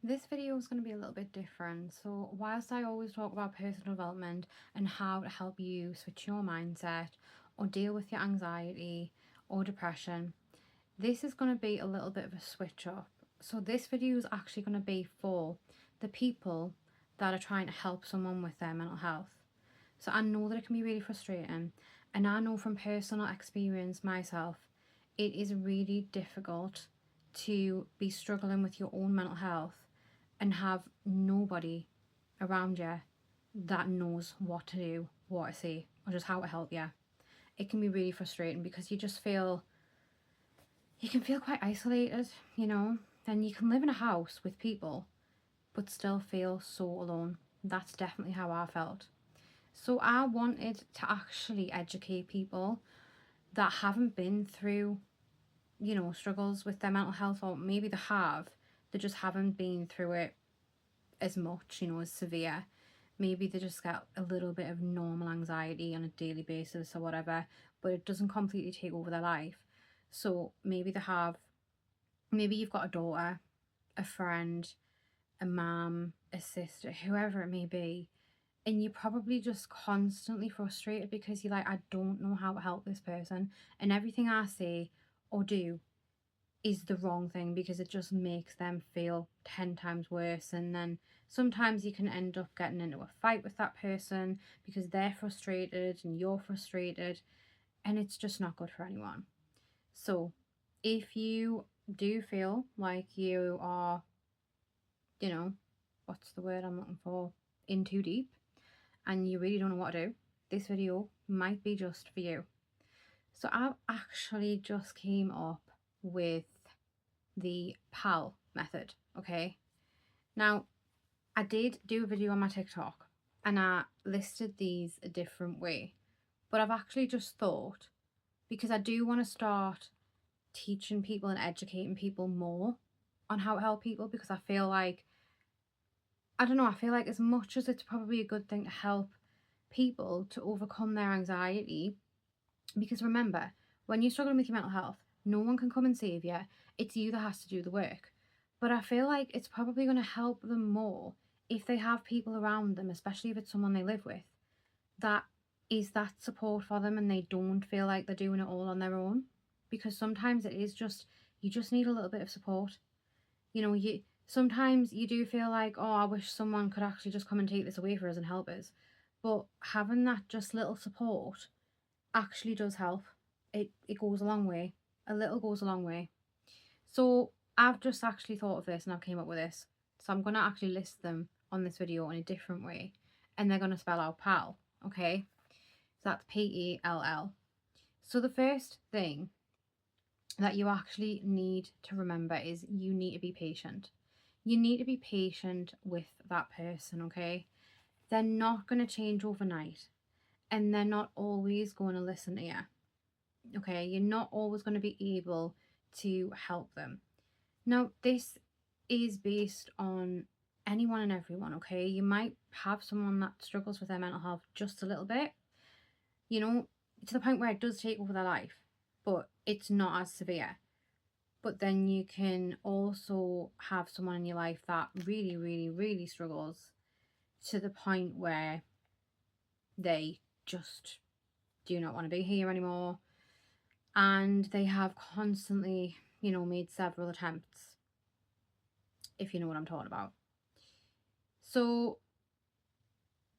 This video is going to be a little bit different. So, whilst I always talk about personal development and how to help you switch your mindset or deal with your anxiety or depression, this is going to be a little bit of a switch up. So, this video is actually going to be for the people that are trying to help someone with their mental health. So, I know that it can be really frustrating, and I know from personal experience myself, it is really difficult to be struggling with your own mental health and have nobody around you that knows what to do, what to say, or just how to help you. It can be really frustrating because you can feel quite isolated, and you can live in a house with people but still feel so alone. That's definitely how I felt. So I wanted to actually educate people that haven't been through, struggles with their mental health, or maybe they just haven't been through it as much, as severe. Maybe they just get a little bit of normal anxiety on a daily basis or whatever, but it doesn't completely take over their life. So maybe you've got a daughter, a friend, a mum, a sister, whoever it may be, and you're probably just constantly frustrated because you're like, I don't know how to help this person, and everything I say or do is the wrong thing because it just makes them feel 10 times worse. And then sometimes you can end up getting into a fight with that person because they're frustrated and you're frustrated, and it's just not good for anyone. So if you do feel like you are, what's the word I'm looking for, in too deep, and you really don't know what to do, this video might be just for you. So I've actually just came up with the PALL method, okay? Now, I did do a video on my TikTok and I listed these a different way, but I've actually just thought, because I do want to start teaching people and educating people more on how to help people, because I feel like, I don't know, I feel like as much as it's probably a good thing to help people to overcome their anxiety, because remember, when you're struggling with your mental health, no one can come and save you. It's you that has to do the work. But I feel like it's probably going to help them more if they have people around them, especially if it's someone they live with, that is that support for them and they don't feel like they're doing it all on their own. Because sometimes it is just, you just need a little bit of support. You sometimes you do feel like, oh, I wish someone could actually just come and take this away for us and help us. But having that just little support actually does help. It goes a long way. A little goes a long way. So I've just actually thought of this and I've came up with this. So I'm going to actually list them on this video in a different way, and they're going to spell out PALL, okay? So that's PALL. So the first thing that you actually need to remember is you need to be patient. You need to be patient with that person, okay? They're not going to change overnight, and they're not always going to listen to you, okay? You're not always going to be able to help them. Now, this is based on anyone and everyone, okay? You might have someone that struggles with their mental health just a little bit, to the point where it does take over their life, but it's not as severe. But then you can also have someone in your life that really, really, really struggles to the point where they just do not want to be here anymore. And they have constantly, made several attempts, if you know what I'm talking about. So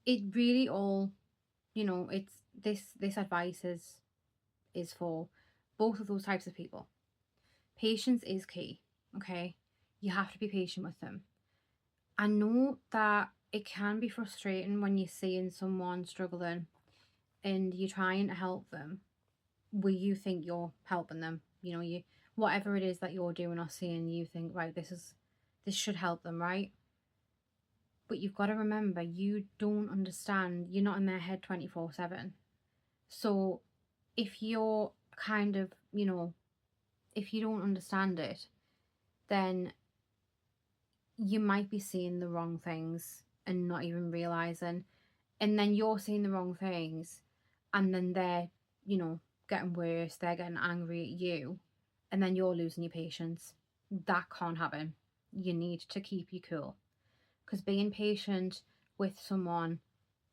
it really all, it's this advice is for both of those types of people. Patience is key, okay? You have to be patient with them. I know that it can be frustrating when you're seeing someone struggling and you're trying to help them where you think you're helping them. You whatever it is that you're doing or seeing, you think, right, this should help them, right? But you've got to remember, you don't understand. You're not in their head 24/7. So if you're kind of, if you don't understand it, then you might be seeing the wrong things and not even realizing. And then you're seeing the wrong things, and then they're, getting worse, they're getting angry at you, and then you're losing your patience. That can't happen. you need to keep you cool, because being patient with someone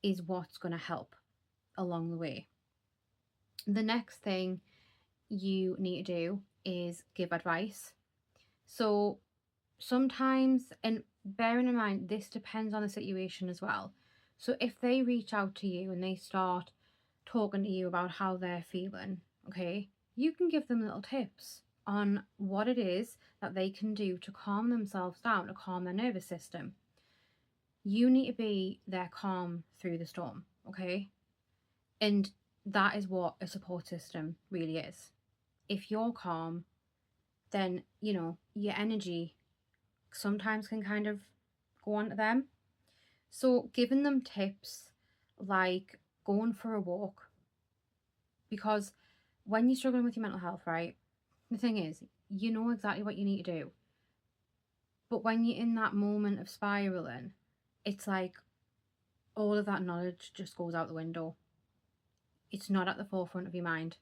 is what's going to help along the way. The next thing you need to do is give advice. So sometimes, and bearing in mind, this depends on the situation as well. So if they reach out to you and they start talking to you about how they're feeling, okay, you can give them little tips on what it is that they can do to calm themselves down, to calm their nervous system. You need to be their calm through the storm, okay? And that is what a support system really is. If you're calm, then, your energy sometimes can kind of go on to them. So giving them tips like going for a walk, because when you're struggling with your mental health, right, the thing is, you know exactly what you need to do. But when you're in that moment of spiraling, it's like all of that knowledge just goes out the window. It's not at the forefront of your mind.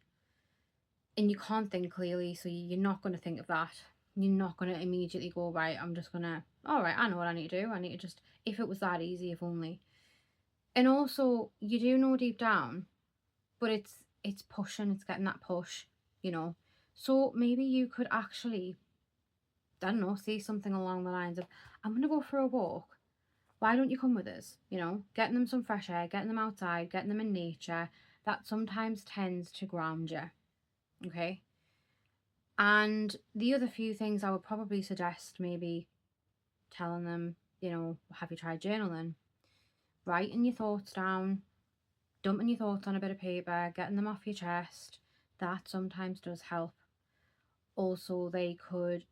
And you can't think clearly, so you're not going to think of that. You're not going to immediately go, right, I'm just going to, all right, I know what I need to do. I need to just, if it was that easy, if only. And also, you do know deep down, but it's pushing, it's getting that push, So maybe you could actually, I don't know, say something along the lines of, I'm going to go for a walk. Why don't you come with us? Getting them some fresh air, getting them outside, getting them in nature, that sometimes tends to ground you. Okay? And the other few things I would probably suggest, maybe telling them, have you tried journaling? Writing your thoughts down, dumping your thoughts on a bit of paper, getting them off your chest, that sometimes does help. Also, they could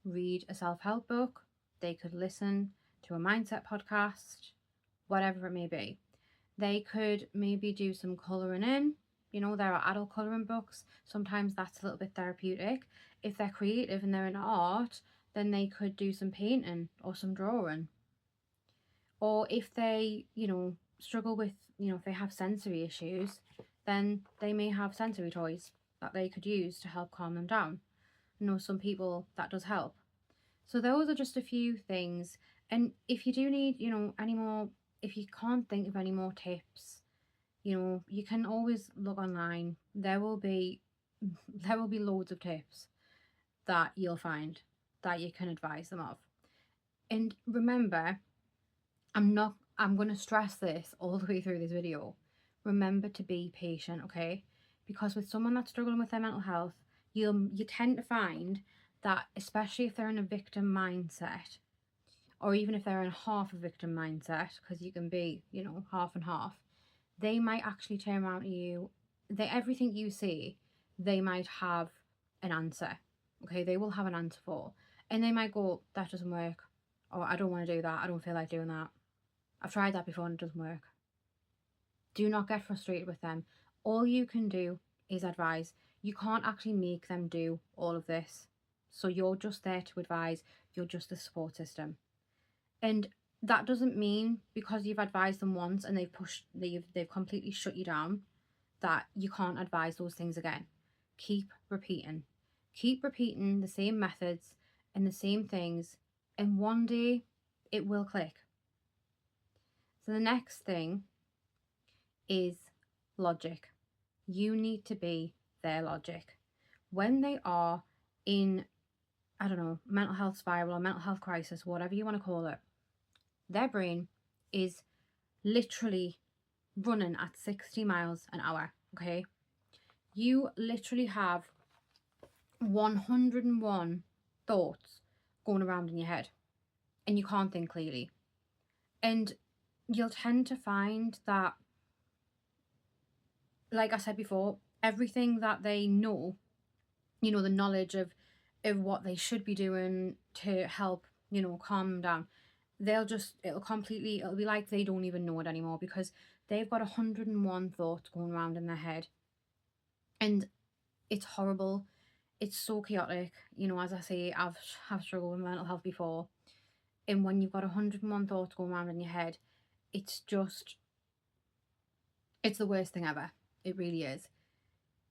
read a self-help book, they could listen to a mindset podcast, whatever it may be. They could maybe do some colouring in. There are adult colouring books. Sometimes that's a little bit therapeutic. If they're creative and they're in art, then they could do some painting or some drawing. Or if they, struggle with, if they have sensory issues, then they may have sensory toys that they could use to help calm them down. Some people that does help. So those are just a few things. And if you do need, any more, if you can't think of any more tips, you can always look online. There will be loads of tips that you'll find that you can advise them of. And remember, I'm going to stress this all the way through this video. Remember to be patient, okay? Because with someone that's struggling with their mental health, you tend to find that, especially if they're in a victim mindset, or even if they're in half a victim mindset, because you can be, half and half, they might actually turn around to you. Everything you say, they might have an answer. Okay, they will have an answer for. And they might go, that doesn't work. Or I don't want to do that. I don't feel like doing that. I've tried that before and it doesn't work. Do not get frustrated with them. All you can do is advise. You can't actually make them do all of this. So you're just there to advise. You're just the support system. And that doesn't mean because you've advised them once and they've completely shut you down that you can't advise those things again. Keep repeating the same methods and the same things, and one day it will click. So the next thing is logic. You need to be their logic when they are in, I don't know, mental health spiral or mental health crisis, whatever you want to call it. Their brain is literally running at 60 miles an hour, okay? You literally have 101 thoughts going around in your head and you can't think clearly. And you'll tend to find that, like I said before, everything that they know, the knowledge of what they should be doing to help, calm them down, it'll be like they don't even know it anymore because they've got 101 thoughts going around in their head. And it's horrible. It's so chaotic. As I say, I've struggled with mental health before. And when you've got 101 thoughts going around in your head, it's the worst thing ever. It really is.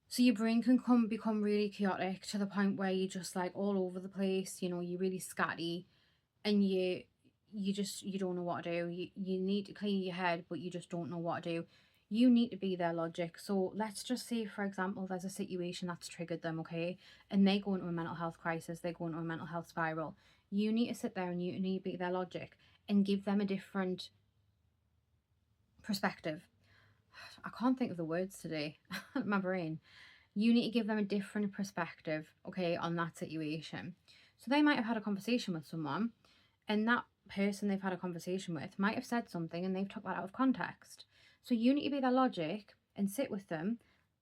So your brain can become really chaotic to the point where you're just like all over the place, you're really scatty. and you don't know what to do. You need to clear your head, but you just don't know what to do. You need to be their logic. So let's just say, for example, there's a situation that's triggered them, okay, and they go into a mental health crisis, they go into a mental health spiral. You need to sit there and you need to be their logic and give them a different perspective. I can't think of the words today. My brain. You need to give them a different perspective, okay, on that situation. So they might have had a conversation with someone, and that person they've had a conversation with might have said something and they've took that out of context. So you need to be their logic and sit with them,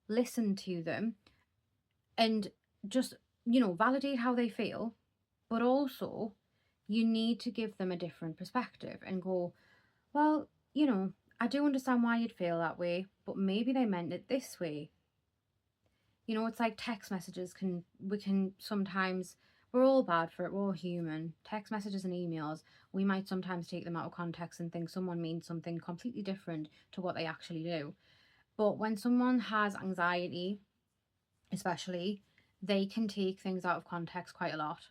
listen to them, and just, validate how they feel. But also, you need to give them a different perspective and go, well, I do understand why you'd feel that way, but maybe they meant it this way. It's like text messages we can sometimes, we're all bad for it, we're all human. Text messages and emails, we might sometimes take them out of context and think someone means something completely different to what they actually do. But when someone has anxiety, especially, they can take things out of context quite a lot,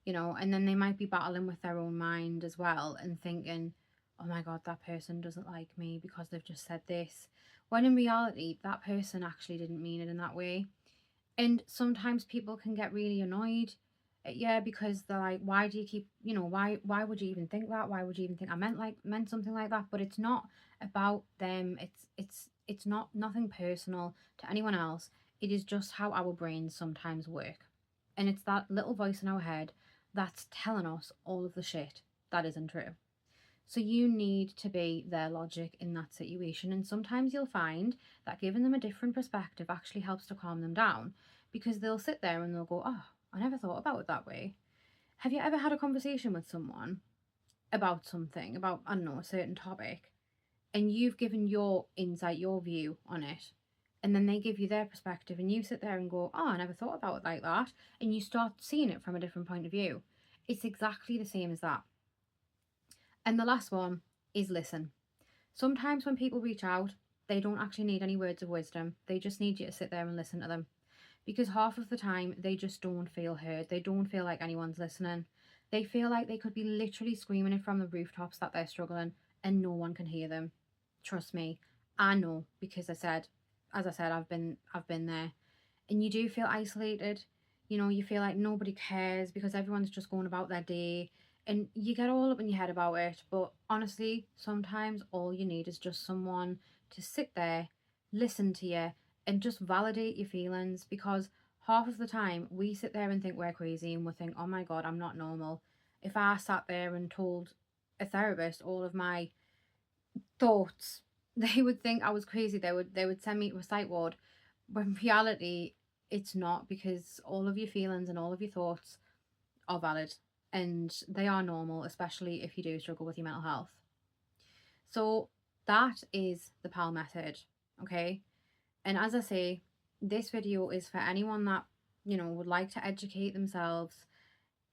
and then they might be battling with their own mind as well and thinking, oh my God, that person doesn't like me because they've just said this. When in reality, that person actually didn't mean it in that way. And sometimes people can get really annoyed, yeah, because they're like, why do you keep, why would you even think that? Why would you even think I meant something like that? But it's not about them. It's not nothing personal to anyone else. It is just how our brains sometimes work. And it's that little voice in our head that's telling us all of the shit that isn't true. So you need to be their logic in that situation. And sometimes you'll find that giving them a different perspective actually helps to calm them down, because they'll sit there and they'll go, oh, I never thought about it that way. Have you ever had a conversation with someone about something, about, I don't know, a certain topic, and you've given your insight, your view on it, and then they give you their perspective and you sit there and go, oh, I never thought about it like that, and you start seeing it from a different point of view. It's exactly the same as that. And the last one is listen. Sometimes when people reach out, they don't actually need any words of wisdom. They just need you to sit there and listen to them. Because half of the time, they just don't feel heard. They don't feel like anyone's listening. They feel like they could be literally screaming it from the rooftops that they're struggling and no one can hear them. Trust me, I know, because as I said, I've been there. And you do feel isolated. You feel like nobody cares because everyone's just going about their day, and you get all up in your head about it. But honestly, sometimes all you need is just someone to sit there, listen to you, and just validate your feelings, because half of the time we sit there and think we're crazy and we think, oh my God, I'm not normal. If I sat there and told a therapist all of my thoughts, they would think I was crazy. They would send me to a psych ward. But in reality, it's not, because all of your feelings and all of your thoughts are valid and they are normal, especially if you do struggle with your mental health. So that is the PALL method, okay? And as I say, this video is for anyone that, would like to educate themselves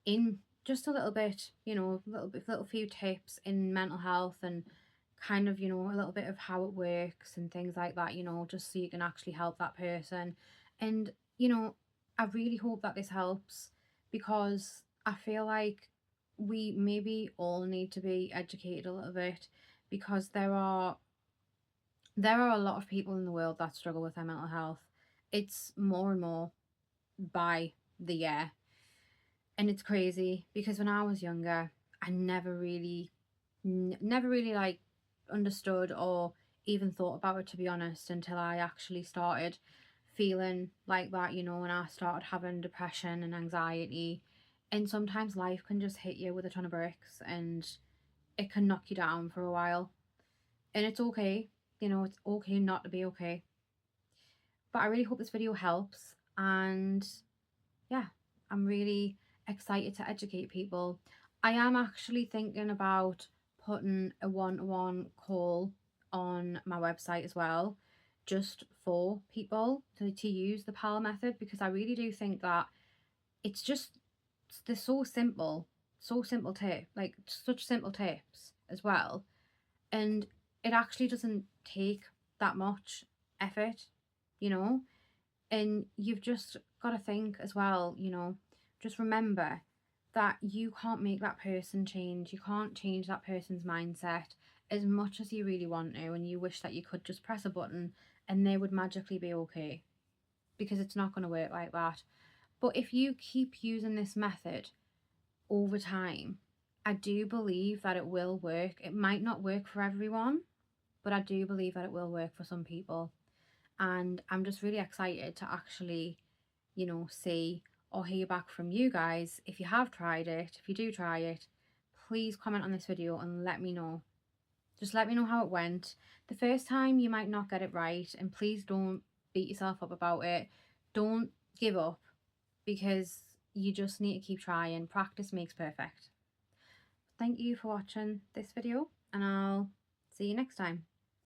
in just a little bit, little few tips in mental health, and kind of, a little bit of how it works and things like that, just so you can actually help that person. And, I really hope that this helps, because I feel like we maybe all need to be educated a little bit, because there are a lot of people in the world that struggle with their mental health. It's more and more by the year. And it's crazy, because when I was younger, I never really like understood or even thought about it, to be honest, until I actually started feeling like that, when I started having depression and anxiety. And sometimes life can just hit you with a ton of bricks and it can knock you down for a while. And it's okay, it's okay not to be okay. But I really hope this video helps, and yeah, I'm really excited to educate people. I am actually thinking about putting a one-to-one call on my website as well, just for people to use the PALL method, because I really do think that they're so simple tip, like such simple tips as well, and it actually doesn't take that much effort, and you've just got to think as well, just remember that you can't make that person change. You can't change that person's mindset as much as you really want to, and you wish that you could just press a button and they would magically be okay, because it's not going to work like that. But if you keep using this method over time, I do believe that it will work. It might not work for everyone, but I do believe that it will work for some people. And I'm just really excited to actually, see or hear back from you guys. If you have tried it, if you do try it, please comment on this video and let me know. Just let me know how it went. The first time you might not get it right, and please don't beat yourself up about it. Don't give up, because you just need to keep trying. Practice makes perfect. Thank you for watching this video, and I'll see you next time.